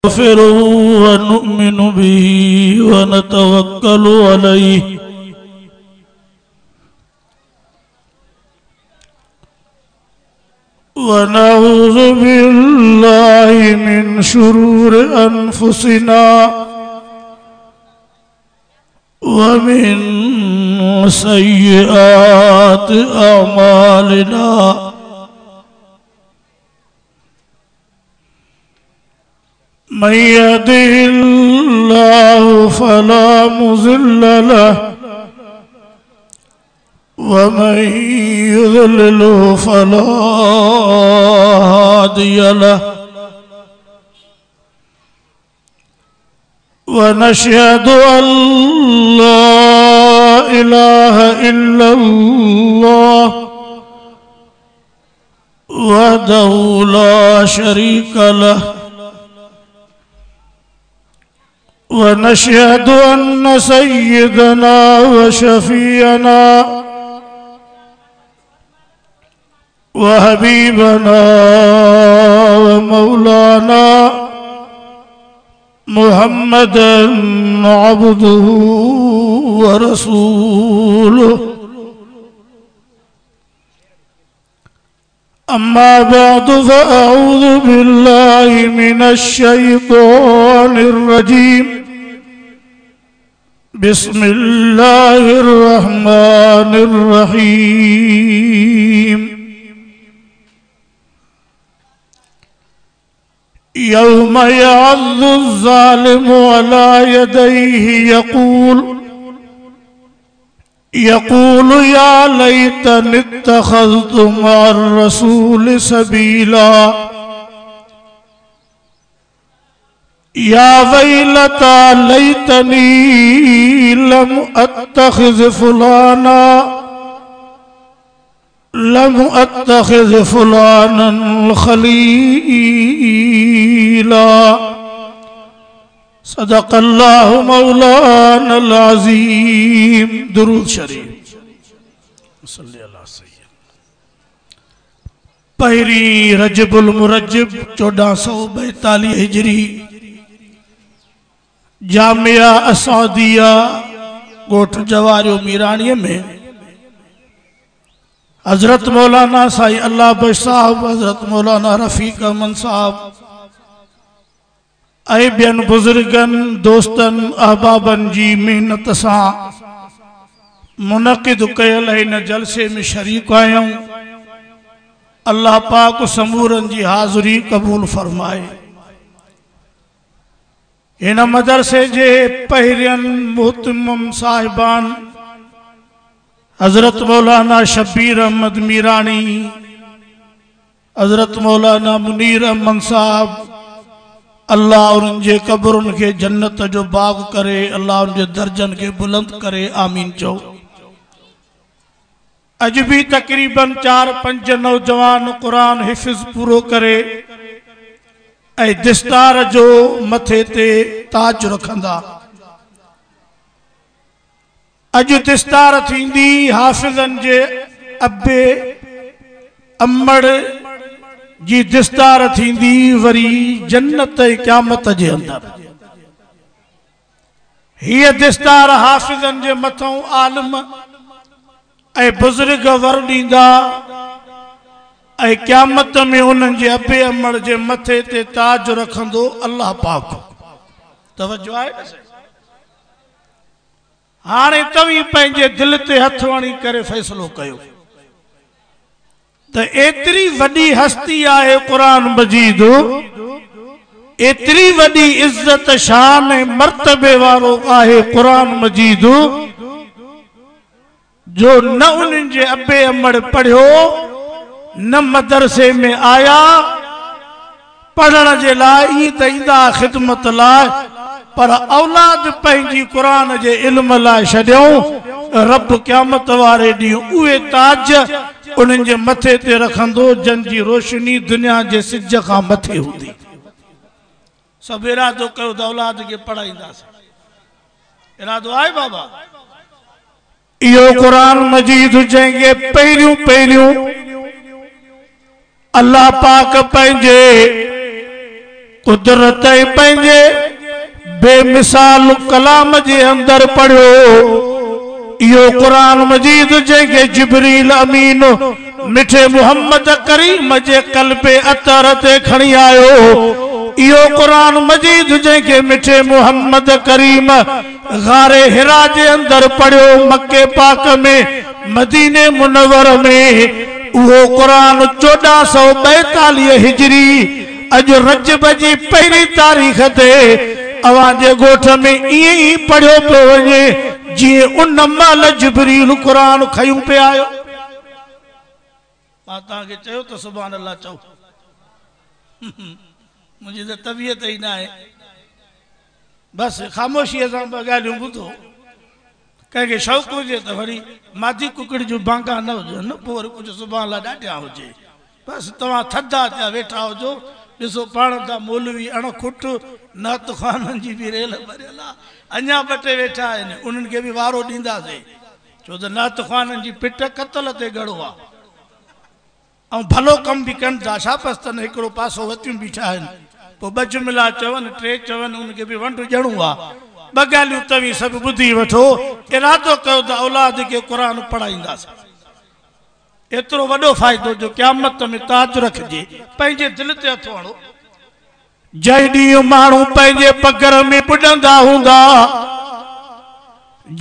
नस्तगफिरुहु व नु'मिनु बिही व नतवक्कलु अलैहि व नऊज़ु बिल्लाहि मिन शुरूरि अनफुसिना व मिन सय्यिआति अमालिना मन यहदिहिल्लाहु फला मुज़िल्ल लहु व मन युज़लिलहु फला हादिय लहु व नशहदु अल्ला इलाहा इल्लल्लाह वहदहु ला शरीक लहु व नशहदु अन्न सय्यदना व शफीअना व हबीबना व मौलाना मुहम्मदन अब्दुहु व रसूलुहु अम्मा बअदु फ़अऊज़ु बिल्लाहि मिनश शैतानिर रजीम बिस्मिल्लाहिर रहमानिर रहीम यौम यअज़्ज़ु ज़ालिमु अला यदैहि यक़ूल या लैतनी इत्तख़ज़्तु मअर रसूलि सबीला या वैलता लैतनी लम अत्तख़िज़ फुलानन खलीला सदक़ल्लाहु मौलानल अज़ीम। दुरूद शरीफ। सल्ली अला सय्यद। पहिरी रजबुल मुरज्जब 1442 हिजरी जामिया असादिया गोठ जवारियो मीराणीअ में हजरत मौलाना साईं अल्लाह बख्श साहब, हजरत मौलाना रफीक अहमद साहब ऐं ॿियनि बुज़ुर्गनि दोस्तनि अहबाबनि जी महिनत सां मुनक़िद कयल हिन जलसे में शरीक आहियूं। अल्लाह पाक समूरनि जी हाज़िरी क़बूल फरमाए। हिन मदरसे जे पहिरियनि मुहतमिम साहिबान हजरत मौलाना शबीर अहमद मीरानी, हजरत मौलाना मुनीर अहमद साहब, अल्लाह उनके कब्रुन के जन्नत जो बाग करे, अल्लाह उनके दर्जन के बुलंद करे, आमीन चो। अज भी तकरीबन 4-5 नौजवान कुरान हिफ्ज़ पूरो करे ऐं दिस्तार जो मथे ते ताज रखंदा। अज दिस्तार थींदी हाफिज़न जे अब्बे अम्मड़ जी दिस्तार थींदी वरी जन्नत क़यामत जे अंदर। हिय दिस्तार हाफिज़न जे मथों आलिम ऐं बुज़ुर्ग वर ॾींदा ऐं क़यामत में उन्हनि जे अब्बे अम्मड़ जे मथे ते ताज रखंदो अल्लाह पाक। तवज्जो आहे। हाणे तव्हीं पंहिंजे दिल ते हथ हणी करे फ़ैसिलो कयो त एतरी वॾी हस्ती आहे कुरान मजीद, एतरी वॾी इज्जत शान ऐं मर्तबे वारो आहे कुरान मजीद जो न उन्हनि जे अब्बे अम्मड़ पढ़ियो न मदरसे में आया पढ़ण जे लाइ, ईअं त ईंदा ख़िदमत लाइ, पर औलाद पंहिंजी कुरान जे इल्म लाइ छॾियऊं। रब क़यामत वारे ॾींहुं उहे ताज उन्हनि जे मथे ते रखंदो जन जी रोशनी दुनिया जे सिज खां मथे हूंदी। सभु इरादो कयो त औलाद खे पढ़ाईंदासीं। इरादो आहे बाबा? इहो कुरान मजीद जंहिंखे पहिरियों अल्लाह पाक पंहिंजे कुदरत पंहिंजे बेमिसाल कलाम जे अंदर पढ़ियो इहो कुरान मजीद जंहिंखे जिब्रील अमीन मिठे मोहम्मद करीम जे कल्बे अतर ते खणी आयो इहो कुरान मजीद जंहिंखे मिठे मोहम्मद करीम गारे हिरा जे अंदर पढ़ियो मक्के पाक में मदीने मुनव्वर में उहो कुरान 1442 हिजरी अज रजब जी पहिरीं तारीख़ ते अवांजे गोठ में इएं ई पढ़ियो पियो वञे जीअं उन महिल जिब्रील कुरान खयूं पे आयो। मां तव्हांखे चयो त सुभान अल्लाह चओ मुंहिंजी त तबियत ई न आहे बसि ख़ामोशीअ सां ॿ ॻाल्हियूं ॿुधो कंहिंखे शौक़ु हुजे त वरी मादी कुकड़ी जूं बांगा न हुजनि पोइ वरी कुझु सुभान अल्लाह ॾाढिया हुजे बसि तव्हां थधा थिया वेठा हुजो ॾिसो पाण त मौलवी अणखुट नात ख़ाननि जी बि रेल भरियल आहे अञा ॿ टे वेठा आहिनि उन्हनि खे बि वारो ॾींदासीं छो त नात ख़ाननि जी पिट कतल ते गड़ो आहे ऐं भलो कम भी कनि था छा पस्तनि हिकिड़ो पासो वतियूं बीठा आहिनि पोइ ॿ जुमिला चवनि टे चवनि उनखे बि वंड ॾियणो आहे ॿ ॻाल्हियूं तव्हीं सभु ॿुधी वठो इरादो कयो त औलाद खे क़ुर पढ़ाईंदासीं एतिरो वॾो फ़ाइदो जो क़यामत में ताज रखिजे पंहिंजे दिलि ते हथु हणो जंहिं ॾींहुं माण्हू पंहिंजे पगर में पुॼंदा हूंदा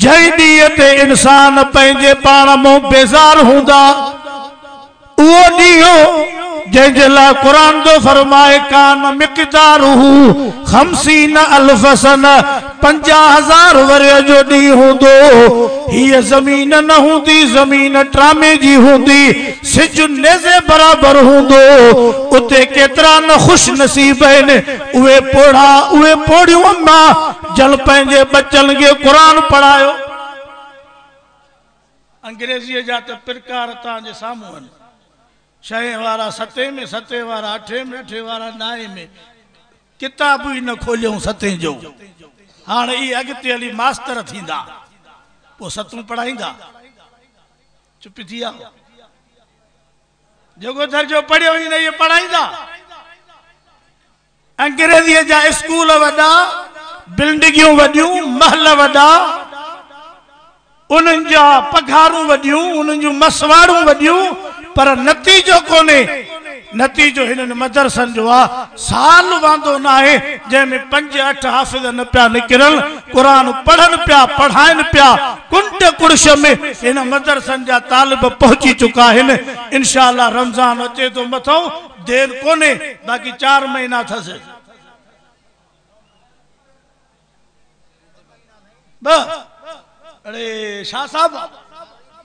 जंहिं ॾींहं ते इंसान पंहिंजे पाण मां बेज़ार हूंदा उहो ॾींहुं जंहिंजे लाइ क़ुरान जो फरमाए कान मिक़दारुहु 50 अल्फ सन 50,000 वरे जो ॾींहुं हूंदो हीअ ज़मीन न हूंदी ज़मीन ट्रामे जी हूंदी सिज नेज़े बराबर हूंदो उते केतिरा न ख़ुश नसीब आहिनि उहे पोड़ा उहे पोड़ियूं अम्मा जल पंहिंजे बच्चनि खे क़ुरान पढ़ायो अंग्रेज़ीअ जा त प्रकार तव्हांजे साम्हूं आहिनि 6 वारा 7 में 7 वारा 8 में 8 वारा 9 में किताब ही न खोलियो 7 जो हाणे ई अॻिते हली मास्टर थींदा पोइ 7 पढ़ाईंदा चुप थी विया जेको दर्जो पढ़ियो ई न ये पढ़ाईंदा अंग्रेज़ीअ जा स्कूल वॾा बिल्डिंगियूं वॾियूं महल वॾा उन्हनि जा पघारूं वॾियूं उन्हनि जूं मसवाड़ूं वॾियूं पर नतीजो कोने नतीजो हिननि मदरसनि जो आहे साल वांदो न आहे जंहिंमें 5-8 हाफ़िज़ न पिया निकिरनि क़ुरान पढ़नि पिया पढ़ाइनि पिया कुंड कुड़श में हिन मदरसनि जा तालिब पहुची चुका आहिनि इंशाअल्लाह रमज़ान अचे थो मथो देर कोने बाक़ी 4 महीना अथसि अरे शाह साहब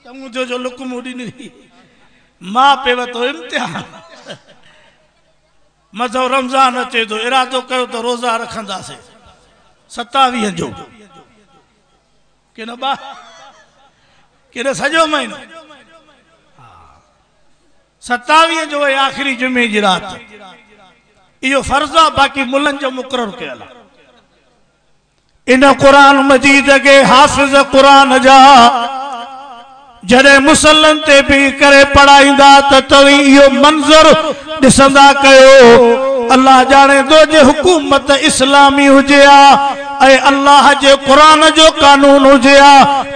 तव्हां जो लुकम ॾिनी मां पे वतो इम्तिहान मज़ो रमज़ान अचे तो इरादो कयो तो रोज़ा रखंदासीं 27 जो कि न बा कि न सॼो महीनो 27 जो है आखिरी जुमे जी रात इहो फर्ज़ आहे बाक़ी मुल्हनि जो मुक़रर कयल आहे इन क़ुरान मजीद के हाफ़िज़ क़ुरान जा जड़े मुसलन ते भी करे पढ़ाईंदा त तवी इहो मंजर दिसंदा कयो अल्लाह जाने दो जे हुकूमत इस्लामी हुजे ए अल्लाह जे कुरान जो कानून हुजे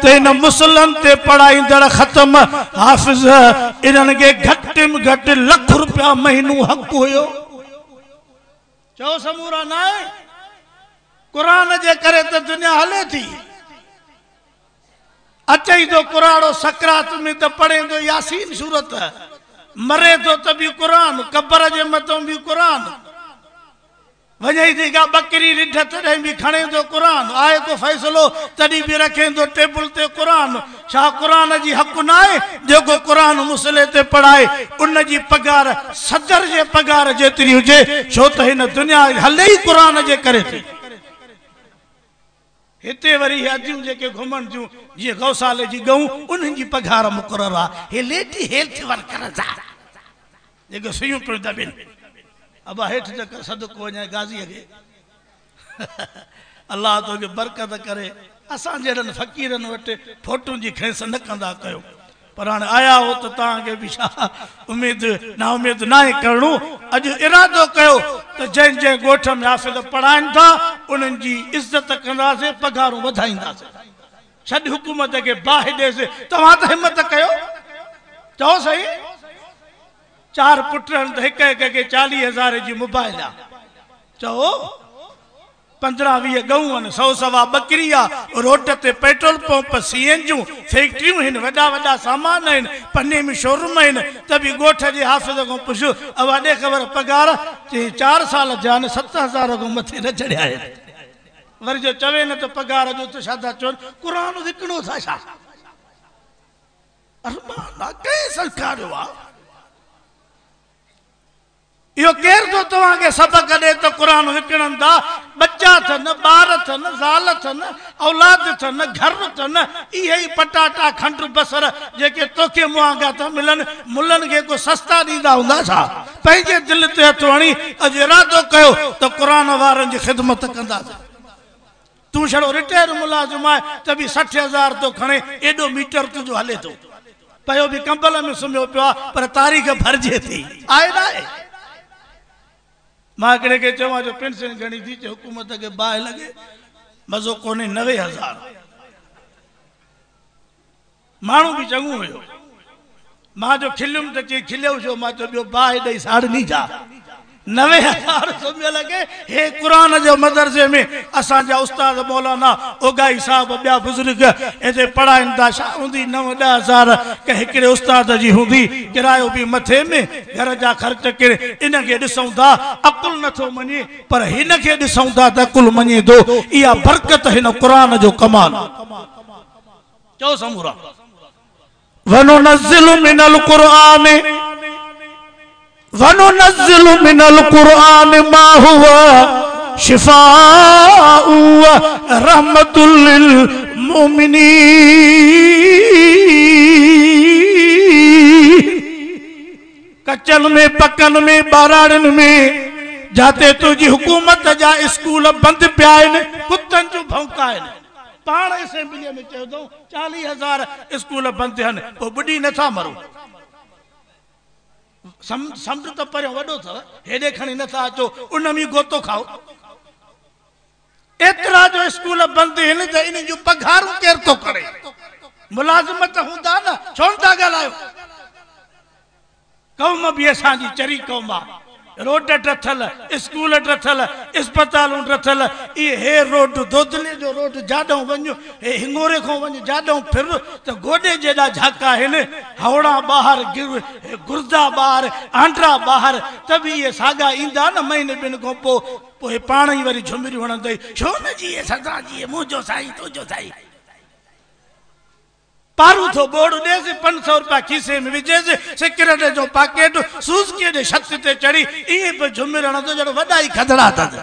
त इन मुसलन ते पढ़ाईंदड़ खत्म हाफिज इन्हनि के घट में घट लाख रुपया महीनो हक हुयो चो समूरा ना कुरान जे करे त दुनिया हले थी अचे तो कुराड़ो सकरात में तो पढ़े तो यासीन सूरत मरे तो तभी कुरान कब्र जे मतों भी कुरान वजह थी का बकरी रिठ तॾहिं भी खणे तो कुरान आए तो फैसलो तॾहिं भी रखे तो टेबल ते कुरान छा कुरान जी हक ना है जो कुरान मुसले ते पढ़ाए उन जी पगार सदर जे पगार जेतरी हुजे छो त हिन दुनिया हले ही कुरान जे करे थी हिते वरी अदियूं जेके घुमण जूं जी गौशाले जी गऊं उन्हनि जी पघार मुक़रर आहे हे लेडी हेल्थ वर्कर जा जेके सुयूं पियो दबिन अब हेठ तक सदको वञे गाज़ीअ खे अल्लाह तोखे बरकत करे असां जहिड़नि फ़क़ीरनि वटि फोटुनि जी खेस न कंदा कयो पर हाणे आया हो त तव्हांखे बि छा उम्मीद ना उम्मीद ना आहे करणो। अॼु इरादो कयो त जंहिं जंहिं ॻोठ में हाफ़िज़ पढ़ाइनि था उन्हनि जी इज़त कंदासीं, पघारूं वधाईंदासीं। छॾ हुकूमत खे बाहि ॾेसि, तव्हां त हिमत कयो, चओ सही। 4 पुट आहिनि त हिक हिक खे 40,000 जी मोबाइल आहे, चओ 15-20 गऊं आहिनि, 100-1.25 बकरी आहे, रोड ते पेट्रोल पंप, सीएनजियूं, फैक्ट्रियूं आहिनि, वॾा वॾा सामान आहिनि, पन्ने में शोरूम आहिनि। त बि ॻोठ जे हाफ़िज़ खां पुछो अवा ॾे ख़बर पघार, चई 4 साल थिया आहिनि 7,000 खां मथे न चढ़िया आहिनि। वरी जो चवे न त पघार जो त छा था चवनि, क़ुरान विकिणो था छा? अरमान आहे कंहिं सेखारियो आहे? इहो केरु थो तव्हांखे सबक़ ॾे त क़ुरान विकिणनि था? बच्चा अथनि, ॿार अथनि, ज़ाल अथनि, औलाद अथनि, घर अथनि, इहे ई पटाटा खंडु बसर जेके तोखे मुहांगा था मिलनि, मुलनि खे को सस्ता ॾींदा हूंदा छा? पंहिंजे दिलि ते हथु हणी अॼु इरादो कयो त क़ुरान वारनि जी ख़िदमत कंदासीं। तूं छड़ो रिटायर मुलाज़िम आहे त बि 60,000 थो खणे, एॾो मीटर तुंहिंजो हले थो पियो, बि कंबल में सुम्हियो पियो आहे, पर तारीख़ भरिजे थी, आहे न आहे? मां हिकिड़े खे चवां जो पेंशन घणी थी, चए हुकूमत खे बाहि लॻे, मज़ो कोन्हे, 90,000। माण्हू बि चङो हुयो, मां जो खिलियुमि त चई खिलियो छो? मां चयो ॿियो बाहि ॾेई साड़नी जा 90,000 सुम्हियल लॻे। हे क़ुरान जो मदरसे में असांजा उस्ताद मौलाना ओगाई साहब ॿिया बुज़ुर्ग हिते पढ़ाइनि था, छा हूंदी 9-10,000 के हिकिड़े उस्ताद जी हूंदी, किरायो बि मथे में, घर जा ख़र्च केरु, इनखे ॾिसूं था अकुल नथो मञे, पर हिन खे ॾिसूं था त अकुल मञे थो। इहा बरकत हिन क़ुरान जो कमाल। चओ समूरा वनुनज़्ज़िलु मिनल क़ुरआन वनुनज़्ज़िलु मिनल क़ुरआन मा हुवा शिफ़ाउ व रहमतुल लिल मुमिनीन। कचन में, पकन में, बाराड़न में, जाते तुझी हुकूमत जा स्कूल बंद पिया आहिनि, कुतनि जो भौंका आहिनि। पाण असेंबली में चयो अथऊं 40,000 स्कूल बंद आहिनि, पोइ ॿुॾी नथा मरो। समुंड त परियों वॾो अथव, हेॾे खणी नथा अचो, उन में गोतो खाओ। एतिरा जो स्कूल बंदि आहिनि त इन जूं पघारूं केरु थो करे? मुलाज़िमत हूंदा न, छो था ॻाल्हायो? क़ौम बि असांजी चरी क़ौम आहे, रोड टथल, स्कूल टथल, अस्पतालूं टथल। इहे हे रोड दोदले जो रोड, जाॾो वञो, हे हिंगोरे खां वञो, जाॾो फिर त गोॾे जेॾा झाका आहिनि, हवड़ा ॿाहिरि, गुर्दा ॿाहिरि, आंड्रा ॿाहिरि, त बि इहे साॻा ईंदा न महीने ॿिनि खां पोइ पाण ई वरी झुमिरियूं हणंदई, छो न जी सदा जी मुंहिंजो साईं तुंहिंजो साईं। पारू थो बोर्ड ॾेसि, 500 रुपया खीसे में विझेसि, सिगरेट जो पैकेट सूज़कीअ जे छत ते चढ़ी ईअं पियो झुमिर हणंदो ॼणो वॾा ई खदड़ा अथसि।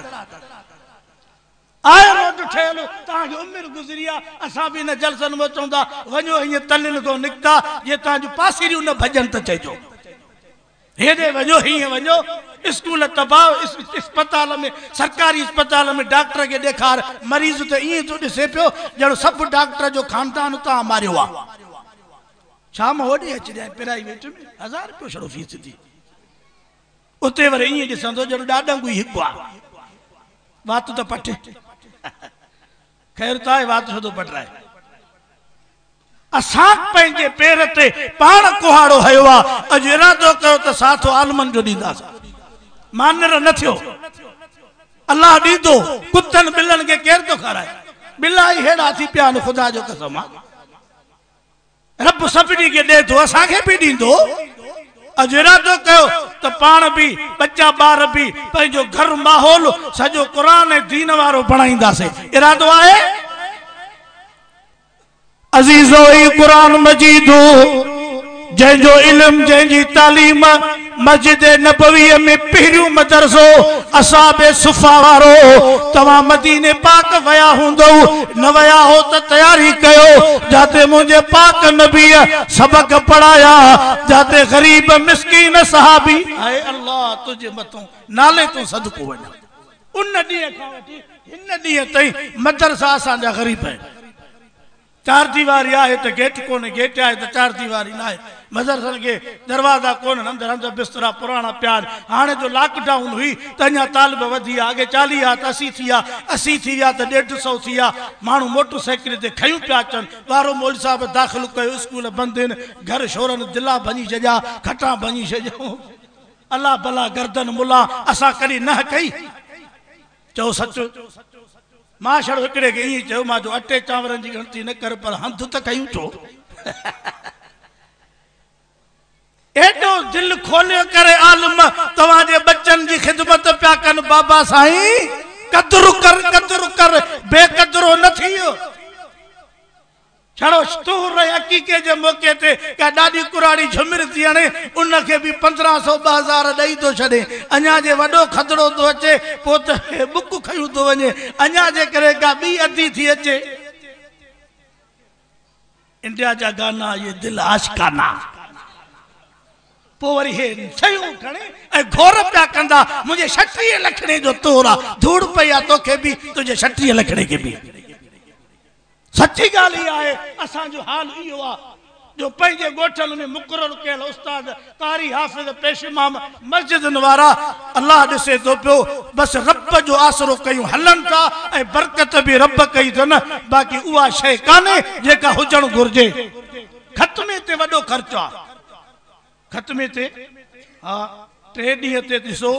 आहे रोड ठहियल, तव्हांजी उमिरि गुज़री आहे, असां बि हिन जलसनि में अचूं था, वञो हीअं तलिन थो निकिता, जे तव्हांजूं पासीरियूं न भॼनि त चइजो, हेॾे वञो, हीअं वञो। स्कूल तबाह, अस्पताल में, सरकारी अस्पताल में डॉक्टर खे ॾेखार, मरीज़ त ईअं थो ॾिसे पियो ॼणो सभु डॉक्टर जो खानदान तव्हां मारियो आहे। छा मां होॾे अची ॾियां प्राइवेट में 1000 रुपयो छड़ो फीस थी, उते वरी ईअं ॾिसंदो ॼणो ॾाॾंगू ई हिकु आहे। वात त पट ख़ैर त आहे, वात छो थो पटराए? असां पंहिंजे पेर ते पाण कुहाड़ो हयो आहे। अॼु इरादो कयो त साथो आलमनि जो ॾींदासीं, मानर न थियो, अल्लाह ॾींदो। कुतनि ॿिलनि खे केरु थो खाराए? ॿिला ई हेड़ा थी पिया आहिनि, ख़ुदा जो कसम आहे। रब सभिनी खे ॾे थो, असांखे बि ॾींदो। अॼु इरादो कयो त पाण बि, बच्चा ॿार बि, पंहिंजो घर माहौल सॼो क़ुरान ऐं दीन वारो बणाईंदासीं। इरादो आहे? अज़ीज़ो ई क़ुरान मजीदो जंहिंजो इल्म, जंहिंजी तालीम मस्जिद नबवीअ में पहिरियों मदरसो असाबे सुफ़ा वारो। तव्हां मदीने पाक वया हूंदो, न वया हो त तयारी कयो, जाते मुंहिंजे पाक नबीअ सबक पढ़ाया, जाते गरीब मिस्कीन सहाबी आए अल्लाह तुझे मथों नाले तूं सदको वञा। उन ॾींहं खां वठी हिन ॾींहं ताईं मदरसा असांजा ग़रीब आहिनि। चार दीवारी है तो गेट कोने, गेट है तो चार दीवारी ना है। मदरसन के दरवाजा कोन, अंदर अंदर बिस्तरा पुराना प्यार। हाँ जो लॉकडाउन हुई तो अञा तालिब वधी आगे 40 आ तो 80 थी, 80 थी तो 150 थी। मानू मोटरसाइकिल ते खयूं पिया अचन। वारो मौलवी साहब दाख़िल कयो, स्कूल बंद आहिनि, घर शोरन दिला भञी छॾिया, खटा भञी छॾियो। अल्लाह भला गर्दन मुला असां कॾहिं न कई। चओ सच, मां छड़ो हिकिड़े खे ईअं चयो, मां जो अटे चांवरनि जी गिणती न कर पर हंध त कयूं छो। एडो दिल खोले करे आलम तवाजे बच्चन जी खिदमत पिया कन। बाबा साईं कदर कर बेकदरो न थियो। छड़ो तूर हकीके जे मौके ते का डाडी कुराड़ी झुमिर थी हणे, उनखे भी 1500 2000 ॾेई थो छॾे। अञा जे वॾो खतरो थो अचे पोइ त बुक खयूं थो वञे। अञा जे करे का ॿी अधी थी अचे। इंडिया जा गाना ये दिल आशिकाना, पोइ वरी हे शयूं खणे ऐं घोर पिया कंदा। मुंहिंजे 36 लखणे जो तोर आहे, धूड़ पई आहे तोखे बि, तुंहिंजे 36 लखणे खे बि। सच्ची ॻाल्हि इहा आहे। असांजो हाल इहो आहे जो पंहिंजे ॻोठनि में मुक़ररु कयल उस्ताद कारी हाफ़िज़ पेश इमाम मस्जिदनि वारा अल्लाह ॾिसे थो पियो, बसि रब जो आसरो कयूं हलनि था ऐं बरकत बि रब कई अथनि। बाक़ी उहा शइ कान्हे जेका हुजणु घुरिजे। ख़तमे ते वॾो ख़र्चु आहे। ख़तमे ते हा 3 ॾींहं ते ॾिसो,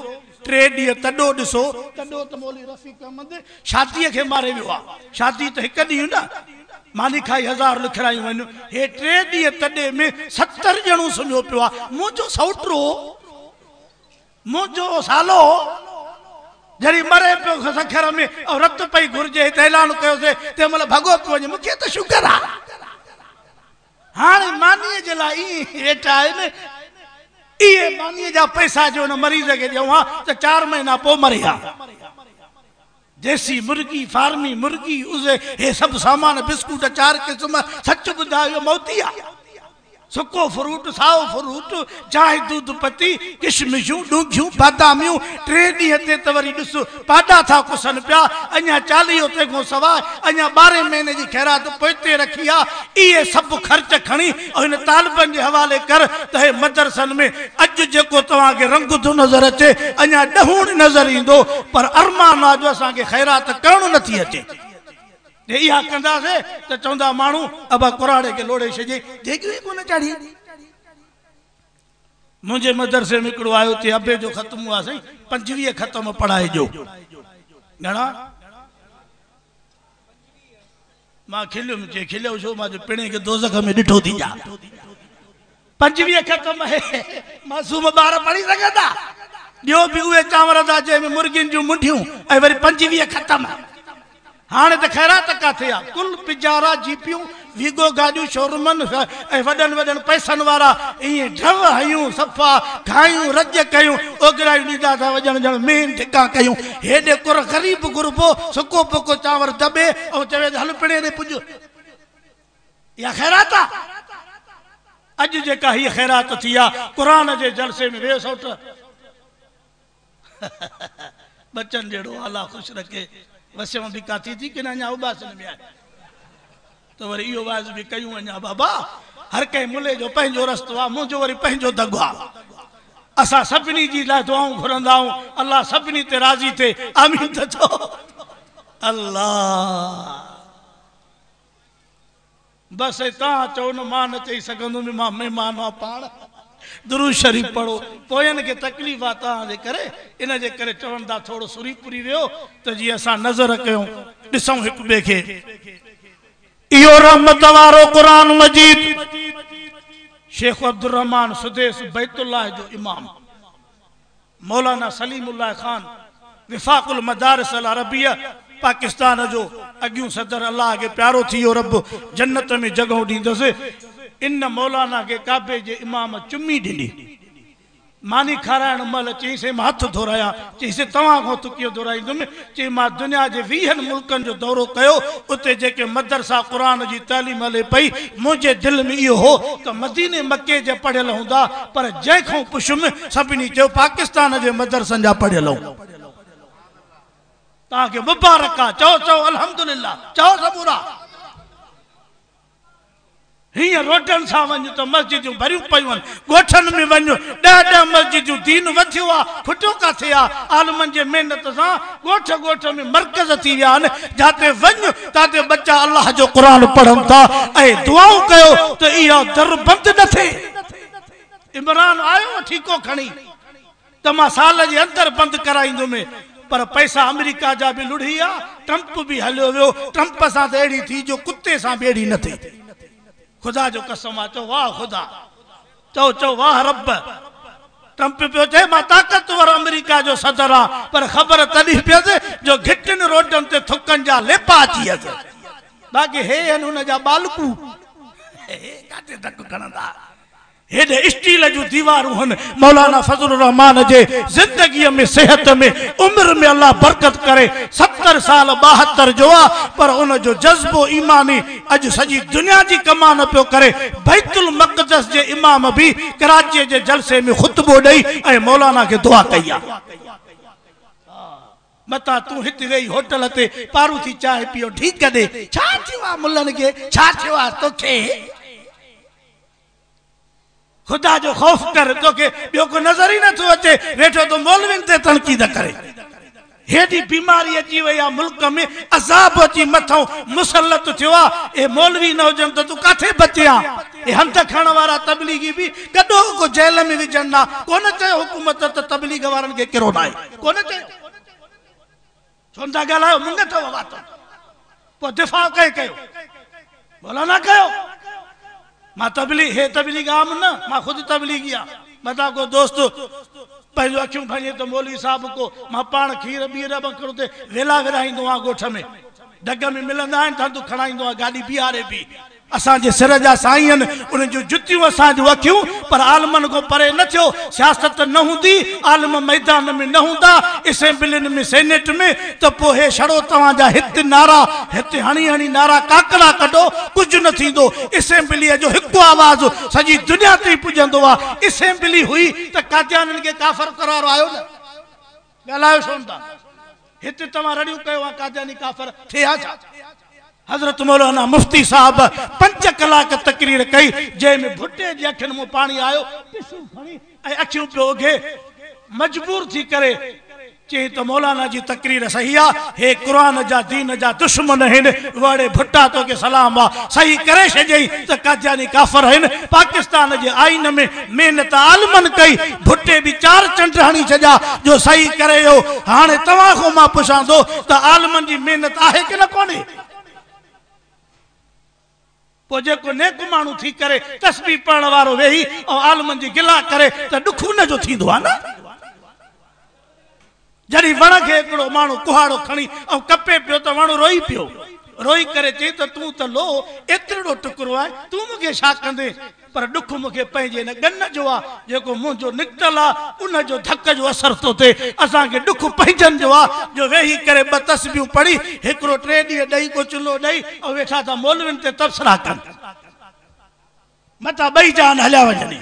3 ॾींहं तॾो ॾिसो, तॾो त मौलवी रफ़ीक अहमद शादीअ खे मारे वियो आहे। शादी त हिकु ॾींहुं न, मानी खाई 1000 लिखरायूं आहिनि। हे 3 ॾींहं तॾे में 70 ॼणो सुम्हियो पियो आहे। मुंहिंजो सौटरो, मुंहिंजो सालो जॾहिं मरे पियो सखर में ऐं रत पई घुरिजे त ऐलान कयोसीं, तंहिं महिल भॻो पियो वञे। मूंखे त शुगर आहे। हाणे मानीअ जे लाइ ईअं वेठा आहिनि, इहे मानीअ जा पैसा जो हुन मरीज़ खे ॾियूं हा त 4 महीना पोइ मरे हा। देसी मुर्गी, फार्मी मुर्गी, उसे हे सभु सामान, बिस्कुट 4 क़िस्म, सच ॿुधायो मौती आहे। सुको फ्रूट, साओ फ्रूट, चांहि, दूध पती, किशमिशूं, ॾुंघियूं, बादामियूं। 3 ॾींहं ते त वरी ॾिस पाडा था कुसनि पिया। अञा 40 ते खां सवाइ अञा 12 महीने जी ख़ैरात पोइते रखी आहे। इहे सभु ख़र्च खणी ऐं हिन तालिबनि जे हवाले कर त हे मदरसनि में अॼु जेको तव्हांखे रंग थो नज़र अचे, अञा ॾहूं नज़र ईंदो, पर अरमान आहे जो असांखे ख़ैरात करणु नथी अचे। इहा कंदासीं त चवंदा माण्हू अबा कुराड़े खे लोड़े छॾे, जेकी कोन चढ़ी। मुंहिंजे मदरसे में हिकिड़ो आयो ते अबे जो ख़त्म हुआ साईं, 25 ख़त्म पढ़ाइजो। घणा? मां खिलियुमि, चई खिलियो छो? मां जो पिणे खे दोज़ख में ॾिठो थी जा। 25 ख़त्म आहे, मासूम ॿार पढ़ी सघंदा? ॿियो बि उहे चांवर था जंहिंमें मुर्गियुनि जूं मुंडियूं ऐं वरी 25 ख़त्म। हाणे त ख़ैरात काथे आहे? कुल पिजारा जीपियूं, वीगो गाॾियूं, शोरूमनि ऐं वॾनि वॾनि पैसनि वारा ईअं ढव हयूं, सफ़ा खायूं, रज कयूं, ओगरायूं ॾींदा था वॼण ॼण मेन धिका कयूं। हेॾे कुर ग़रीब गुरबो सुको पको चांवर दॿे ऐं चवे हल पिणे ॾे पुॼ। इहा ख़ैरात आहे? अॼु जेका हीअ ख़ैरात थी आहे, क़ुरान जे जलसे में वियो सौट बच्चन जहिड़ो अलाह ख़ुशि रखे। वसियूं बि काथी थी कि न अञा उबासन में आहे? त वरी इहो वाज़ बि कयूं अञा। बाबा हर कंहिं मुले जो पंहिंजो रस्तो आहे, मुंहिंजो वरी पंहिंजो दगो आहे। असां सभिनी जी लाइ दुआऊं घुरंदा आहियूं, अल्लाह सभिनी ते राज़ी थिए। आमीन त चओ। अल्लाह बसि तव्हां चओ न, मां न चई सघंदुमि, मां महिमान आहे पाण। दुरूद शरीफ़ पढ़ो, पोयनि खे तकलीफ़ आहे तव्हांजे करे, इन जे करे चवनि था थोरो सुरी पुरी वियो त जीअं असां नज़र कयूं, ॾिसूं हिक ॿिए खे। इहो रहमत वारो क़ुरान मजीद शेख अब्दुल रहमान सुदेस बैतुल्लाह जो इमाम मौलाना सलीमुल्लाह खान विफाकुल मदारिस अल अरबिया पाकिस्तान जो अॻियूं सदर, अल्लाह खे प्यारो थी वियो, रब जन्नत में जॻह ॾींदुसि। इन मौलाना के काबे जे इमाम चुमी ॾिनी। मानी खाराइण महिल चईंसि मां हथ धोराया, चईंसि तव्हां खां तुकियो धोराईंदुमि। चई मां दुनिया जे 20 मुल्कनि जो दौरो कयो, उते जेके मदरसा क़ुरान जी तालीम हले पई, मुंहिंजे दिलि में इहो हो त मदीने मके जा पढ़ियल हूंदा, पर जंहिंखां पुछुमि सभिनी चयो पाकिस्तान जे मदरसनि जा पढ़ियल हो। तव्हांखे मुबारक आहे, चओ चओ अल्हम्दुलिल्लाह, चओ सबूरा। हिय रोटन सा वञ तो मस्जिदूं भरियूं पयूं आहिनि ॻोठनि में वञो 10 मस्जिदूं दीन वधियो आहे खुटियो किथे आहे आलमनि जे महिनत सां ॻोठ ॻोठ में मर्कज़ थी विया आहिनि जिते वञ ताते बच्चा अल्लाह जो क़ुरान पढ़नि था ऐं दुआऊं कयो त इहा दर बंदि न थिए इमरान आयो ठीको खणी त मां साल जे अंदरि बंदि कराईंदुमि पर पैसा अमेरिका जा बि लुढ़ी आहे ट्रंप बि हलियो वियो ट्रंप सां त अहिड़ी थी जो कुत्ते सां बि अहिड़ी न थिए खुदा जो कसम आहे चओ वाह खुदा चओ वाह रब ट्रंप पियो चए मां ताक़तवर अमेरिका जो सदर आहे पर ख़बर तॾहिं पियसि जो घिटियुनि रोडनि ते थुकनि जा लेपा अची वियसि बाक़ी हे आहिनि हुन जा बालकू काथे धक खणंदा हेॾे स्टील जूं दीवारूं आहिनि मौलाना फज़लुर रहमान जे ज़िंदगीअ में सेहत में उम्र में अल्लाह बरकत करे 70 साल 72 जो आहे पर उन जो जज़्बो ईमानी अॼु सॼी दुनिया जी कमान पियो करे बैतुल मक़दस जे इमाम बि कराची जे जलसे में ख़ुतबो ॾेई ऐं मौलाना खे दुआ कई आहे मता तूं हिते वेही होटल ते पारू थी चांहि पियो ठीकु ॾे छा थियो आहे मुल्हनि खे छा थियो आहे तोखे खुदा जो खौफ कर तोखे ॿियो को नज़र ई नथो अचे वेठो तो मौलविन ते तनक़ीद करे हेॾी बीमारी अची वई आहे मुल्क में अज़ाब अची मथां मुसलत थियो आहे ए मौलवी न हुजनि त तूं काथे बचे आ ए हंध खण वारा तबलीगी बि कॾो को जेल में विझनि ना कोन चयो हुकूमत त तबलीग वारनि खे किरो न आहे कोन चयो छो था ॻाल्हायो मुंग अथव वात पोइ दिफ़ा कंहिं कयो मौलाना कयो मां तबलीग आम न मां खुद तबलीगी आ मता को दोस्त पंहिंजो अखियूं खणे तो मौलवी साहब को मां पाण खीर बीर बकरो ते वेला विराईंदो आ ॻोठ में डग में मिलंदा आहिनि धंधु खणाईंदो आ गाॾी बीहारे बि असांजे सिर जा साईं आहिनि उन्हनि जूं जुतियूं असांजूं अखियूं पर आलमनि खां परे न थियो सियासत न हूंदी आलम मैदान में न हूंदा असेंबलियुनि में सेनेट में त पोइ हे छड़ो तव्हांजा हिते नारा हिते हणी हणी नारा काकड़ा कढो कुझु न थींदो असेंबलीअ जो हिकु आवाज़ सॼी दुनिया ते पुॼंदो आहे असेंबली हुई त कादियाननि खे काफ़र करार आयो न ॻाल्हायो छो था हिते तव्हां रड़ियूं कयो आहे कादियानी काफ़र थिया छा हज़रत मौलाना मुफ्ती साहब 5 कलाक तकरीर कई जंहिंमें भुट्टे जी अखियुनि में पाणी आयो टिशू खणी ऐं अखियूं पियो उघे मजबूर थी करे चई त मौलाना जी तकरीर सही आहे हे क़ुरान जा दीन जा दुश्मन आहिनि वड़े भुट्टा तोखे सलाम आहे सही करे छॾियई त कादियानी काफ़र आहिनि पाकिस्तान जे आइन में महिनत आलमनि कई भुट्टे बि 4 चंड हणी छॾिया जो सही करे वियो हाणे तव्हां खां मां पुछां थो त आलमनि जी महिनत आहे की न कोन्हे पोइ जेको नेक माण्हू थी करे तस्बीह पढ़ण वारो वेही ऐं आलमनि जी गिला करे त ॾुख हुन जो थींदो आहे न जॾहिं वण खे हिकिड़ो माण्हू कुहाड़ो खणी ऐं कपे पियो त वण रोई पियो रोई करे चई त तूं त लो एतिरो टुकड़ो आहे तूं मूंखे छा कंदे पर ॾुख मूंखे पंहिंजे न गन जो आहे जेको मुंहिंजो निकितल आहे उन जो धक जो असर थो थिए असांखे ॾुख पंहिंजनि जो आहे जो वेही करे 2 तस्बीहूं पढ़ी हिकिड़ो 3 ॾींहं ॾेई को चुल्हो ॾेई ऐं वेठा था मौलवियुनि ते तबसरा कनि मथां 2 जान हलिया वञनि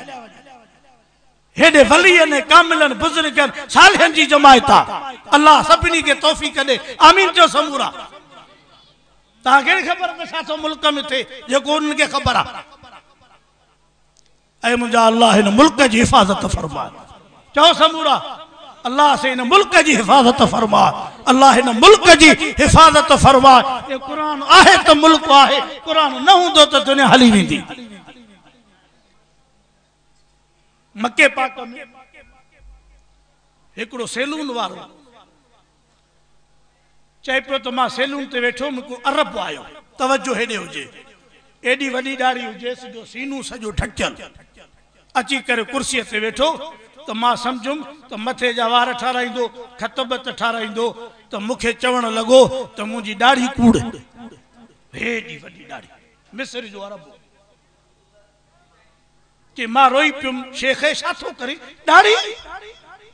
हेॾे वलीअनि कामिलनि बुज़ुर्गनि सालिहनि जी जमायत आहे अल्लाह सभिनी खे तौफ़ीक़ ॾे आमीन जो समूरा तव्हांखे ख़बर त छा थो मुल्क में थिए जेको उन्हनि खे ख़बर आहे ऐं मुंहिंजा अल्लाह हिन मुल्क जी हिफ़ाज़त फरमा चओ समूरा अल्लाह से इन मुल्क जी हिफ़ाज़त फरमा अल्लाह हिन मुल्क जी हिफ़ाज़त फरमा ये क़ुरान आहे त मुल्क आहे क़ुरान न हूंदो त दुनिया हली वेंदी मके पाक में हिकिड़ो सैलून वारो चए पियो त मां सैलून ते वेठो मूंखे अरब आयो तवज्जो हेॾे हुजे एॾी वॾी ॾाढ़ी हुजे सॼो सीनू सॼो ढकियल अची करे कुर्सीअ ते वेठो त मां सम्झुमि त मथे जा वार ठाराईंदो ख़तबत ठाराईंदो त मूंखे चवण लॻो त मुंहिंजी ॾाढ़ी कूड़ हेॾी वॾी ॾाढ़ी मिस्र जो अरब कि मां रोई पियुमि शेख छा थो करे ॾाढ़ी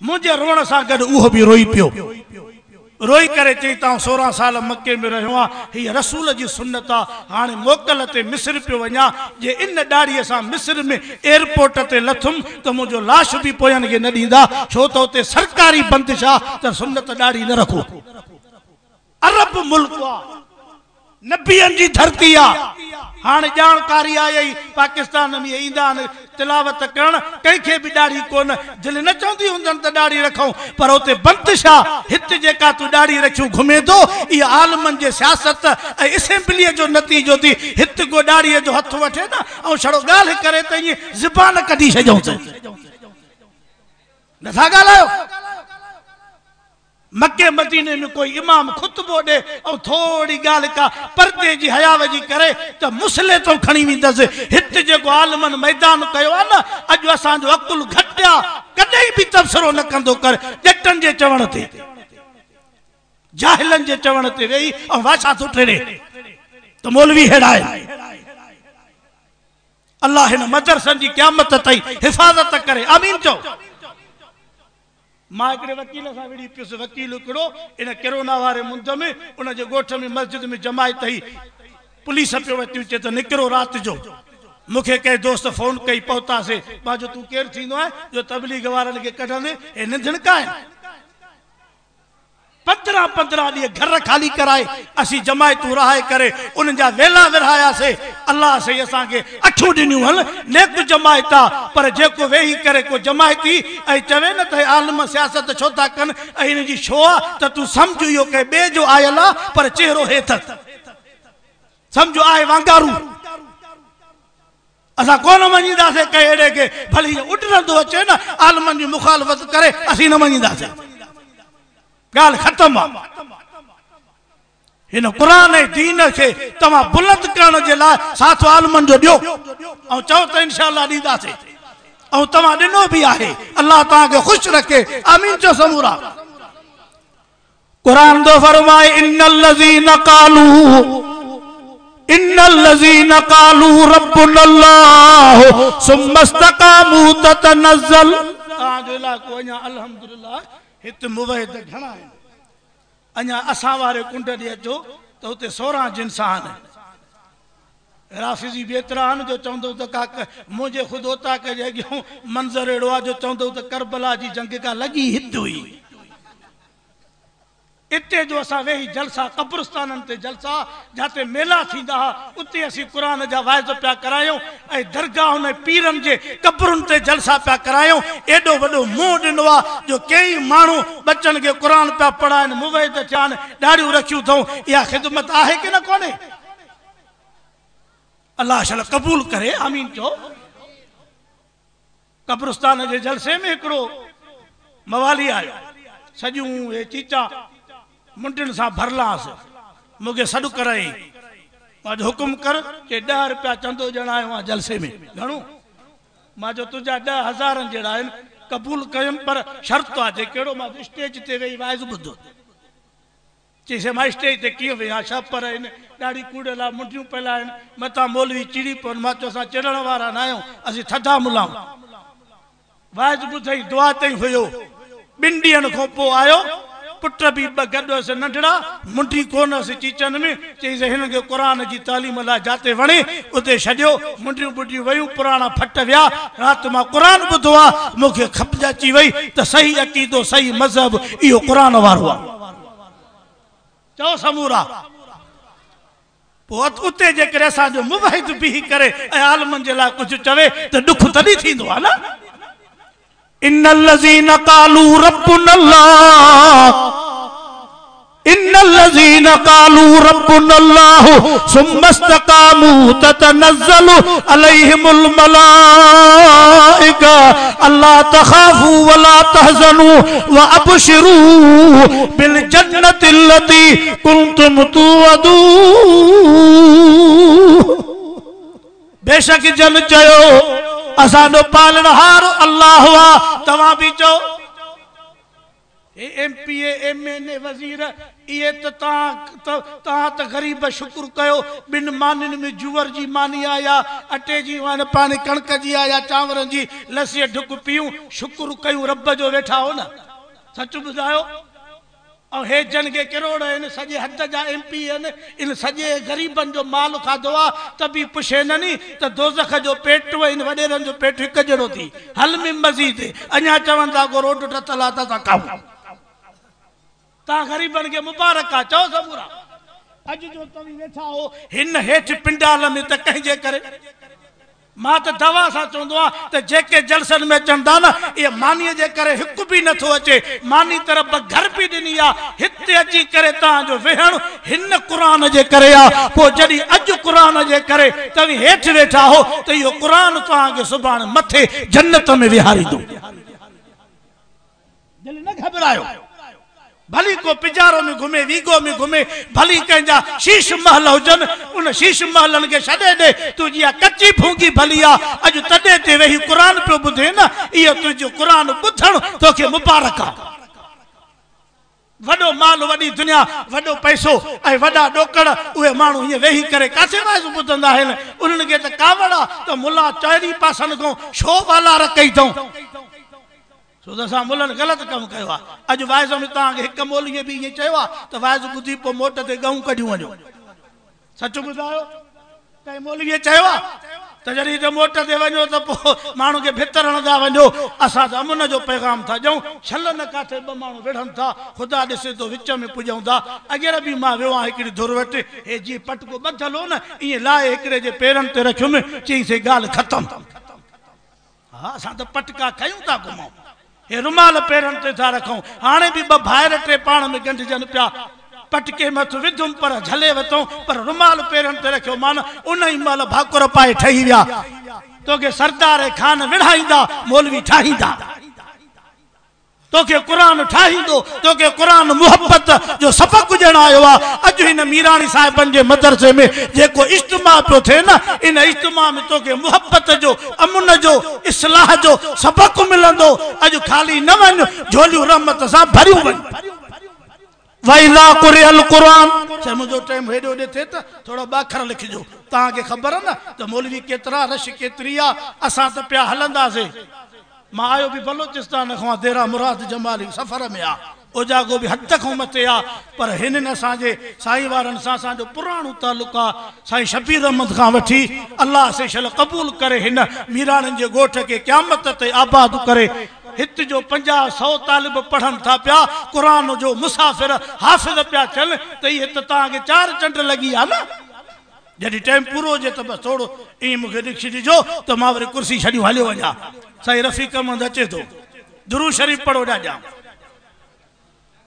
मुंहिंजे रोअण सां गॾु उहो बि रोई पियो रोई करे चई तव्हां 16 साल मके में रहियो आहे हीअ रसूल जी सुन्नत आहे हाणे मोकल ते मिस्र पियो वञा जे इन ॾाढ़ीअ सां मिस्र में एयरपोर्ट ते लथुमि त मुंहिंजो लाश बि पोयनि खे न ॾींदा छो त उते सरकारी बंदिश आहे त सुन्नत ॾाढ़ी न रखो अरब मुल्क आहे नबियन जी धरती आ हाँ जानकारी आई पाकिस्तान में ईंदा तिलावत करण कंहिंखे भी दाढ़ी कोन दिल न चवंदी हुंदन त दाढ़ी रखूं पर उते बंदिशा हित जेका तू दाढ़ी रखियो घुमे तो ये आलमन जे सियासत असेंबली जो नतीजो थी हित को दाढ़ी जो हथ वठे ना और छड़ो गाल करे त ये ज़बान कढी छजऊं नथा गालायो मक्के मदीने में कोई इमाम खुतबो दे और थोड़ी गाल का पर्दे जी हयावजी करे तो मुसले तो खणी विंदस हित जेको आलमन मैदान कयो आ ना अज असा जो अकुल घटिया कदई भी तबसरो न कंदो कर जटन जे चवण ते जाहिलन जे चवण ते वेई और वाछा तो टेड़े तो मौलवी हेड़ाए अल्लाह हिन मदरसन जी क़यामत ताईं हिफाजत करे आमीन चो मां हिकिड़े वकील सां विड़ी पियुसि वकील हिकिड़ो इन कोरोना वारे मुंद में उन जे ॻोठ में मस्जिद में जमायत ही पुलिस पियो वठी अचे त निकिरो राति जो मूंखे कंहिं दोस्त फोन कई पहुतासीं मां जो तूं केरु थींदो आहे जो तबलीग वारनि खे कढंदे हे निंधणका आहिनि 15 ॾींहं घर खाली कराए असी जमायतूं रहाए करे उन जा वेला विरहायासीं अल्लाह से असांखे अठूं ॾिनियूं हल नेक जमायत आहे पर जेको वेही करे को जमायती ऐं चवे न त आलम सियासत छो था कनि ऐं हिन जी छो आहे त तूं सम्झ इहो कंहिं ॿिए जो आयल आहे पर चेहरो हेठि सम्झो आहे वांगारू असां कोन मञींदासीं कंहिं अहिड़े खे भली उॾरंदो अचे न आलमनि जी मुखालफ़त करे असीं न मञींदासीं गाल खत्म इन कुरान ए दीन के तमा बुलंद करण जे ला साथ आलमन जो दियो और चो तो इंशाअल्लाह दीदासे और तमा दिनो भी आहे अल्लाह ता के खुश रखे आमीन चो समूरा कुरान दो फरमाए इन्नल लजीना कालू रब्बुल्लाह सुम्मा इस्तकामू ततनज़्ज़ल जो इलाको अञा अल्हम्दुलिल्लाह हित मुवहिद घणा आहिनि अञा असां वारे कुंड ॾे अचो त हुते 16 जिन्स आहिनि राफ़िज़ी बि एतिरा आहिनि जो चवंदो त काक मुंहिंजे ख़ुदि ओता के जे अॻियां मंज़र अहिड़ो आहे जो चवंदो त करबला जी जंग का लॻी हिते हुई इते जो असां वेही जलसा कब्रस्ताननि ते जलसा जाते मेला थींदा हुआ उते असीं क़ुरान जा वाइज़ पिया करायूं ऐं दरगाहुनि ऐं पीरनि जे कब्रुनि ते जलसा पिया करायूं एॾो वॾो मुंहुं ॾिनो आहे जो कई माण्हू बचनि खे क़ुरान पिया पढ़ाइनि मुवहिद थिया आहिनि ॾाढियूं रखियूं अथऊं इहा ख़िदमत आहे की न कोन्हे अल्लाह शल क़बूल करे आमीन चओ कब्रस्तान जे जलसे में हिकिड़ो मवाली आयो सॼियूं हे चीचा मुंडिन सां भरलास मूंखे सॾु कराई मां हुकुम कर के 10 रुपया चंदो ॼणायो आहे जलसे में घणो मां जो तुंहिंजा 10,000 जहिड़ा आहिनि क़बूल कयुमि पर शर्त आहे जे कहिड़ो मां स्टेज ते वेही वाइज़ ॿुधो चईसे मां स्टेज ते कीअं वेहा छापर आहिनि ॾाढी कूड़ेला मुंडियूं पयल आहिनि मथां मौलवी चिड़ी पवनि मां चयो असां चिड़ण वारा न आहियूं असीं थधा मुलाऊं वाइज़ ॿुधई दुआ ताईं हुयो 2 ॾींहंनि खां पोइ आयो पुट भी गॾु से नंढड़ा मुंडी कोन से चीचन में चईसे हिन के कुरान जी तालीम ला जाते वणे उते छडियो मुंडियूं बुडियूं वयूं पुराना फट विया रात मां कुरान ॿुधो आहे मूंखे खपज अची वई त सही अकीदो सही मज़हब इहो कुरान वारो आहे चओ समूरा पोइ उते जेकॾहिं असांजो मुवहिद बीही करे ऐं आलमनि जे लाइ कुझु चवे त ॾुख तॾहिं थींदो आहे न इन्नल लज़ीना कालू रब्बुल्लाह सुम्मा इस्तकामू ततनज़्ज़लु अलैहिमुल मलाइका अल्ला तखाफू वला तहज़नू व अबशिरू बिल जन्नति लती कुंतुम तुअदून बेशक जन चयो असानो पालनहार अल्लाह हुआ तवा भी चो MP MN वजीर ये ता गरीब शुक्र कयो 2 मानिन में जुवर जी मानी आया अटे जी वन पानी कणक जी आया चांवर जी लस्सी ढुक पियूं शुक्र कयूं रब जो वेठा हो न सच बुझायो और हे जन के करोड़ इन सजे हद जा MP इन सजे गरीबन जो माल खादो आ तभी पुछे ननी त दोज़ख जो पेट इन वडेरन जो पेट एक जड़ो थी हल में मजीद अञा चवंदा को रोड टतला ता खाओ ता गरीबन के मुबारक आ चओ सबूरा अज जो तवी वेठा हो हिन हेठ पिंडाल में त कंहिंजे करे मां त दवा सां चवंदो आ त जेके जलसन में चंदा न ये मानी जे करे हिक भी नथो अचे मानी तरफ घर भी दिनी आ हिते अची करे ता जो वेहण हिन कुरान जे करे आ पो जदी अज कुरान जे करे तवी हेठ वेठा हो त यो कुरान ता के सुभान मथे जन्नत में विहारी दो दिल न घबरायो भली को पिजारो में घुमे वीगो में घुमे भली कंजा शीश महल हुजन उन शीश महलन के छडे दे तुजिया कच्ची फूंगी भलिया अज तडे ते वही कुरान पे बुधे ना ये तुजो कुरान बुधण तोके मुबारक आ वडो माल वडी दुनिया वडो पैसो ए वडा डोकड़ उए मानू ये वेही करे कासे वाज बुधंदा है उनन के त कावड़ा तो मुल्ला चारी पासन को शो वाला रखई दो सो दसा मुलन गलत काम कयो अज वाइज में ता के एक मोलिए भी ये चयो त वाइज बुधी पो मोट ते गऊ कढियो वजो सच बुधायो कई मोलिए चयो त जरी ते मोट ते वजो त पो मानू के भितर हणदा वजो असा त अमन जो पैगाम था जऊ छल न काथे ब मानू वेठन था खुदा दिसे तो विच में पुजऊं था अगर भी मां वेवा एकड़ी धुर वट हे जी पटको बधलो न ये लाए एकड़े जे पेरन ते रखयो में चई से गाल खत्म हां असा त पटका खयूं था घुमाऊं ये रुमाल पेरन ते था रखूं हाने भी ब भायर टे पाण में गंढजन पिया पटके मथ विधुम पर झले वतो पर रुमाल पेरन ते रखो मान उन ही माल भाकुर पाए ठही विया तो के सरदार खान विढ़ाईंदा मौलवी ठाहींदा तो के कुरान ठाहींदो तो के कुरान मोहब्बत जो सबक ॼण आयो आ अज इन मीरानी साहिबन जे मदरसे में जेको इज्तिमा पियो थे ना इन इज्तिमा में तो के मोहब्बत जो अमन जो इस्लाह जो सबक मिलंदो अज खाली न वन झोलियूं रहमत सां भरियूं वन वैला कुरियल कुरान से मुझो टाइम हेडो दे थे त थोड़ा बाखर लिखजो ता के खबर न तो मौलवी केतरा रश केतरिया असा त पिया हलंदा से मां आयो भी बलोचिस्तान खां देरा मुराद जमाली सफर में आ ओजागो भी हद तक मते आ पर हिन असा जे साईं वारन सा सा जो पुराणो ताल्लुक आ साईं शबीर अहमद खां वठी अल्लाह से शल कबूल करे हिन मीरानन जे गोठ के क़यामत ते आबाद करे हित जो 50-100 तालिब पढ़न था पिया कुरान जो मुसाफिर हाफिज पिया चल त ये त ता के 4 चंड लगी आ ना जदी टाइम पूरो जे त बस थोड़ो ई मुखे दीक्षी दीजो त मां वरी कुर्सी छडियो हलियो वजा साईं रफीक अहमद अचे तो दुरूद शरीफ पढ़ो जा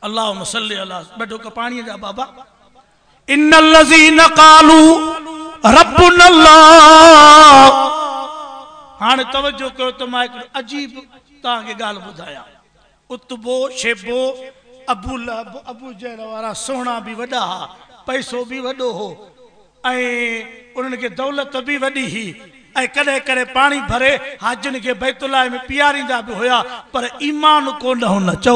अल्लाहुम्मा सल्ली अला बडो का पानी जा बाबा इन्नल लजीना कालू रब्बुना अल्लाह हाने तवज्जो करो त मां एक अजीब ता के गाल बुधाया उतबो शेबो अबू लहब अबू जहल वारा सोना भी वडा पैसो भी वडो हो ऐ उनन के दौलत भी वडी ही ऐ कदे करे पानी भरे हाजन के बैतुल्लाह में पियारींदा भी होया पर ईमान को न हो न चो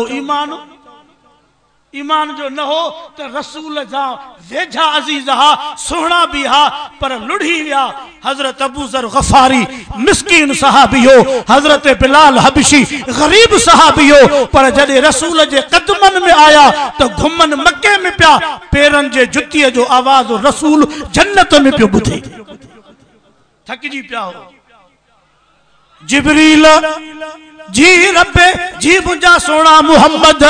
ईमान जो न हो तो रसूल जा वेझा अजीज हा सोहना भी हा पर लुढ़ी विया हजरत अबू जर गफारी मिस्कीन सहाबी हो हजरत बिलाल हबशी गरीब सहाबी हो पर जदे रसूल जे कदमन में आया तो घुमन मक्के में पिया पेरन जे जुतिये जो आवाज रसूल जन्नत में पियो बुधे थकजी पिया हो जिब्रील जी रब्बे जी मुंजा सोना मोहम्मद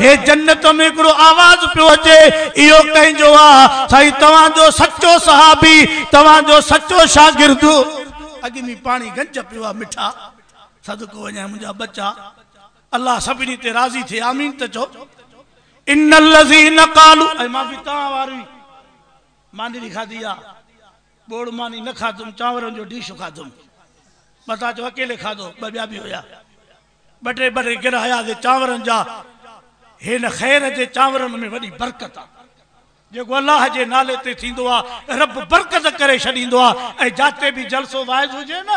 हे जन्नत में एकड़ो आवाज पियो अचे इयो कंहिंजो आ साईं तवां जो सच्चो सहाबी तवां जो सच्चो शागिर्द अॻ में पानी गंज पियो आ मिठा सदको वञा मुंजा बच्चा अल्लाह सभिनी ते राज़ी थे आमीन त चो इन्नल लज़ीना क़ालू ऐ मां भी तवां वारी मानी खाधी आ बोड़ मानी न खाधुम चांवरन जो डिश खाधुम मता जो अकेले खाधो ॿिया भी होया बटे बटे गिराया दे चांवरन जा हिन खैर जे चांवरन में वडी बरकत आ जेको अल्लाह जे नाले ते थींदो आ रब बरकत करे छडींदो आ ऐ जाते भी जलसो वाइज हुजे न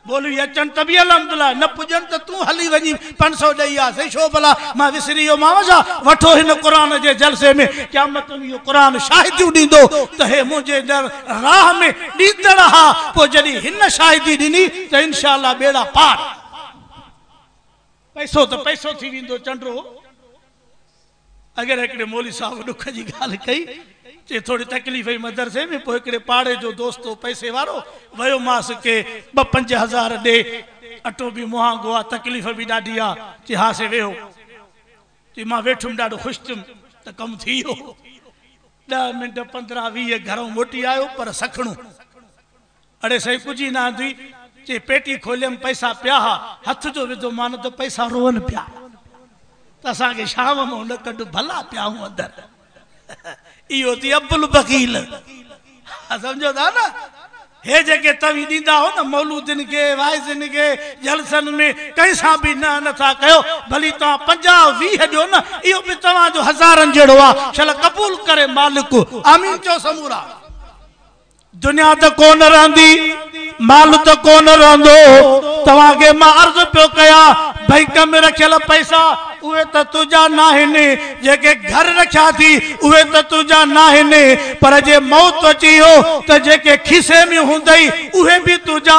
बोली अचन तभी अल्हम्दुलिल्लाह न पुजन त तू हली वनी 500 दई आ से शो भला मां विसरियो मावजा वठो हिन कुरान जे जलसे में क़यामत में यो कुरान शाहिदी दींदो त हे मुझे दर राह में दीदड़ हा पो जदी हिन शाहिदी दिनी त इंशाअल्लाह बेड़ा पार पैसो तो पैसो थी विंदो चंड्रो अगर एकड़े मौली साहब दुख जी गाल कई चे थोड़ी तकलीफ है मदरसे में पो एकड़े पाड़े जो दोस्तो पैसे वारो वयो मास के 2-5 दे अटो भी मुहांगो आ तकलीफ भी डाडी आ चे हा से वेहो चे मां वेठुम डाडो खुश तुम त कम थी हो 10 मिनट 15-20 घरों मोटी आयो पर सखणो अड़े सही पुजी ना थी चे पेटी खोलियम पैसा पिया हथ जो विधो मान तो पैसा रोवन पिया तसा के शाम में उन कड भला पिया हूं अंदर इयो थी अब्दुल बकील समझो था ना हे जगह तवी दींदा हो ना मौलूदन के वाइजन के जलसन में कैसा भी ना नथा कयो भली ता 50-20 जो ना इयो भी तवा जो हजारन जेड़ो आ चल कबूल करे मालिक आमीन चो समूरा दुनिया तो कोन रहंदी माल तो कोन रहंदो तवा के मां अर्ज पियो कया बैंक में रखियल पैसा उहे त तुजा नाहिने जेके घर रखा थी उहे त तुजा नाहिने पर जे मौत अची हो त जेके खिसे में हुंदई उहे भी तुजा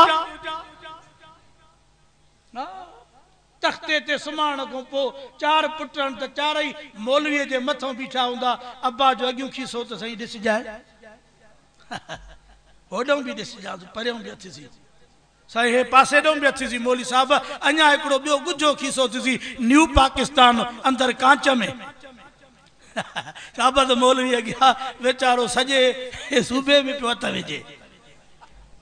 तख्ते ते सुमाण को पो 4 पुटन त चारई मौलवी जे मथों बीठा हुंदा अब्बा जो अगियो खिसो त सही दिस जाए होडों भी दिस जा परियों भी अथी सी सही है पासे डों भी अथी सी मौली साहब अन्या एकड़ो बियो गुजो खीसो थी न्यू पाकिस्तान अंदर कांच में साहब तो मौलवी गया बेचारो सजे सूबे में पियो त वेजे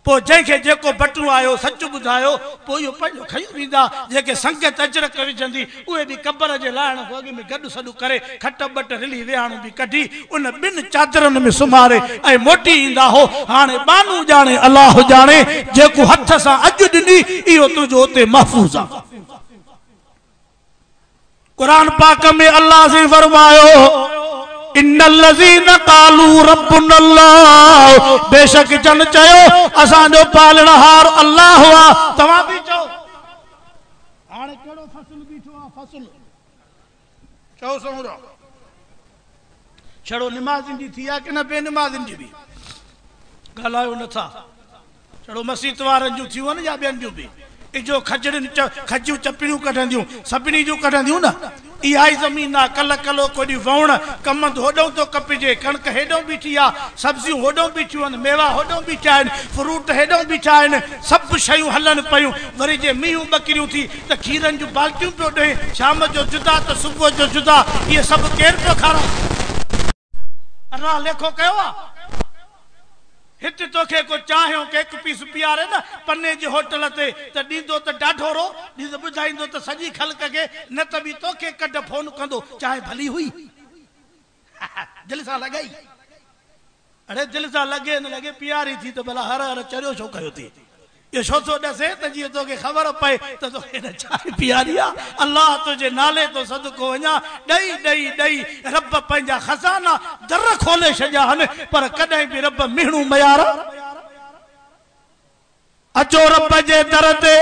पो जेके जेको बटू आयो सच बुधायो पो यो पंजो खई वींदा जेके संगत अजरक विजंदी उहे भी कब्र जे लाण होगे में गड सडू करे खट बट रिली वेहाणो भी कढी उन बिन चादरन में सुमारे ए मोटी इंदा हो हाने बानू जाने अल्लाह जाने जेको हथ सा अज दिनी इयो तुजो ते महफूज आ कुरान पाक में अल्लाह से फरमायो इन्नल्लज़ीन क़ालू रब्बुनल्लाह बेशक जन चयो असांजो पालनहार अल्लाह हुआ तवा भी चो हाने केड़ो फसल बीठो आ फसल चो समरो छड़ो नमाज़िन जी थिया कि न बे नमाज़िन जी भी गलायो न था छड़ो मस्जिद वारन जो थियो न या बेन जो भी इजो खजड़न खजू चपड़ियों कढंदियूं सभिनी जो कढंदियूं न इहाई जमीन आ कल कलो कोडी ववण कमंद होडो तो कपजे कणक हेडो बीठी आ सब्जियों होडो बीठियूं आहिनि मेवा होडो बीठा आहिनि फ्रूट हेडो बीठा आहिनि सभु शयूं हलन पयूं वरी जे मीहूं बकरियूं थी त खीरन जूं बाल्टियूं पियो ॾे शाम जो जुदा त सुबुह जो जुदा इहे सभु केरु पियो खाराए अल्लाह लेखो कयो आहे हित तोखे को चाहियो के एक पीस पियारे ना पन्ने जे होटल ते त दींदो त डाढो रो दींदो बुझाइंदो त सजी खलक के न त भी तोखे कड फोन कंदो चाहे भली हुई दिल सा लगाई अरे दिल सा लगे न लगे प्यारी थी तो भला हर हर चरियो छो कयो थी ये छो तो दसे त जी तोखे खबर पए त तोखे न चाहे प्यारी आ अल्लाह तुझे नाले तो सदको वञा डई डई डई रब पंहिंजा खजाना दर खोले छॾिया हन पर कॾहिं बि रब मिहणू मयार अचो रब जे दर ते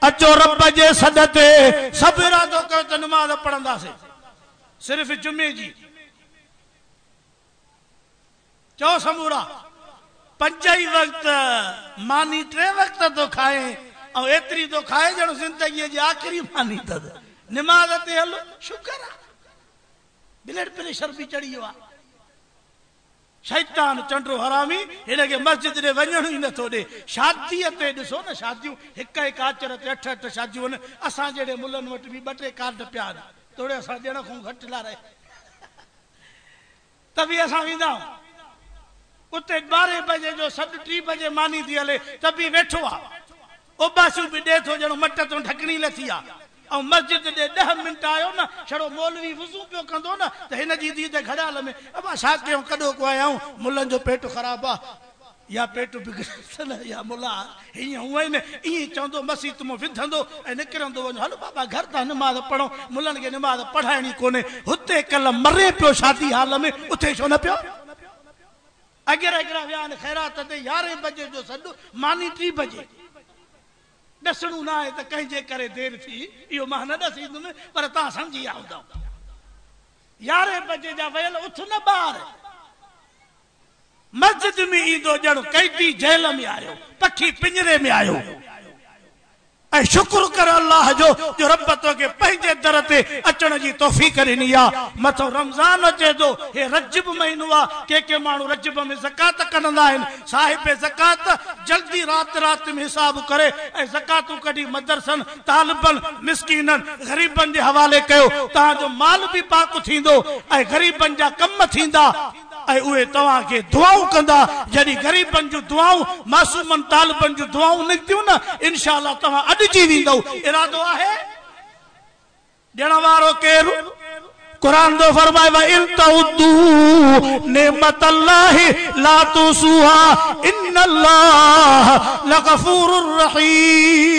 अचो रब जे सॾ ते सभु इरादो कयो त नमाज़ पढ़ंदासीं सिर्फ़ जुमे जी चओ समूरा 5 वक्त मानी 3 वक्त तो खाए और एतरी तो खाए जणो जिंदगी जी आखिरी मानी तद नमाज ते हलो शुक्र आ ब्लड प्रेशर भी चढ़ियो आ शैतान चंड्रो हरामी हिन के मस्जिद रे वञण ही न थो दे शादी ते ॾिसो न शादियूं हिक हिक आचर ते 8-8 शादियूं न असां जेड़े मुल्लन वट भी 2-3 कार्ड पिया तोड़े असां ॾियण खां घटि लाराए तभी असां वेंदा उते 12 बजे जो 3 बजे मानी थी हले तभी वेठो आ उबासू भी दे थो जणो मट तो ढकणी लथी आ और मस्जिद दे 10 मिनट आयो न छड़ो मौलवी वुजू पियो कंदो न त हिन जी दी दे घड़ाल में अबा छा कयो कॾो को आया मुल्लन जो पेट खराब आ या पेट बिगड़ल या मुला हिय हुए न ई चंदो मस्जिद में विधंदो ए निकरंदो वञो हलो बाबा घर ता नमाज पढ़ो मुल्लन के नमाज पढ़ाइणी कोने हुते कल मरे पियो शादी हाल में उथे छो न पियो अगर अगरा व्यान खैरात ते 11 बजे जो सॾ मानी 3 बजे दसणू ना है त कहीं जे करे देर थी यो मां न दसींदुम पर ता समझी आउंदा 11 बजे जा वयल उठ न बाहर मस्जिद में ईंदो जणो कैदी जेल में आयो पखी पिंजरे में आयो ऐ शुक्र कर अल्लाह जो रब तो के पंहिंजे दर ते अचण जी तौफीक ॾिनी आ मथो रमज़ान अचे थो हे रजब महीनो आ के माण्हू रजब में ज़कात कंदा आहिनि साहिब ज़कात जल्दी रात में हिसाब करे ऐं ज़कातूं कढी मदरसन तालिबन मिस्कीनन ग़रीबन जे हवाले कयो तव्हांजो माल भी पाक थींदो ऐं ग़रीबन जा कम थींदा ऐं उहे तव्हां के दुआऊं कंदा जॾहिं ग़रीबनि जूं दुआऊं मासूमनि तालिबनि जूं दुआऊं निकितियूं न इंशाअल्लाह तव्हां अॾिजी वेंदव इरादो आहे ॾियण वारो केरु कुरान दो फरमाए व इन तउदू नेमतल्लाहि ला तुसूहा इन्नल्लाह लगफूरुर रहीम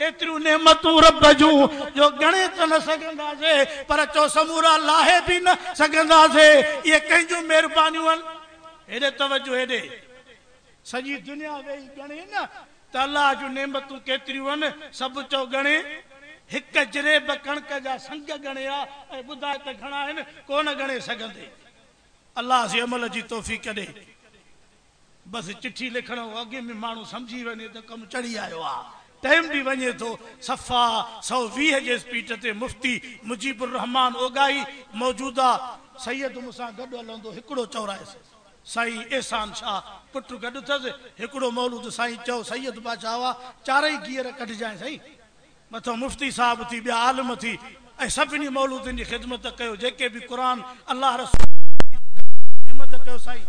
एतिरियूं नेमतूं रब जूं जो गणे त न सघंदासीं पर चो समूरा लाहे बि न सघंदासीं इहे कंहिंजूं महिरबानियूं आहिनि हेॾे तवजो हेॾे सॼी दुनिया वेही गणे न त अल्लाह जूं नेमतूं केतिरियूं आहिनि सभु चो गणे हिक जरेब कणक जा संग गणे आ ऐं ॿुधाए त घणा आहिनि कोन गणे सघंदे अल्लाह जे अमल जी तौफ़ीक़ ॾे बस चिठी लिखण अॻे में माण्हू सम्झी वञे त कमु चढ़ी आयो आहे टाइम भी वञे थो सफ़ा 120 जे स्पीड ते मुफ्ती मुजीबुर रहमान ओगाई मौजूदा सैयद मूंसां गॾु हलंदो हिकिड़ो चौराइसि साईं एहसान शाह पुटु गॾु अथसि हिकिड़ो मौलूद साईं चओ सैयद बादशाह हुआ चारई गियर कढजांइ साईं मथो मुफ्ती साहब थी ॿिया आलिम थी ऐं सभिनी मौलूदनि जी ख़िदमत कयो जेके बि क़ुरान अल्लाह रसूल हिम्मत कयो साईं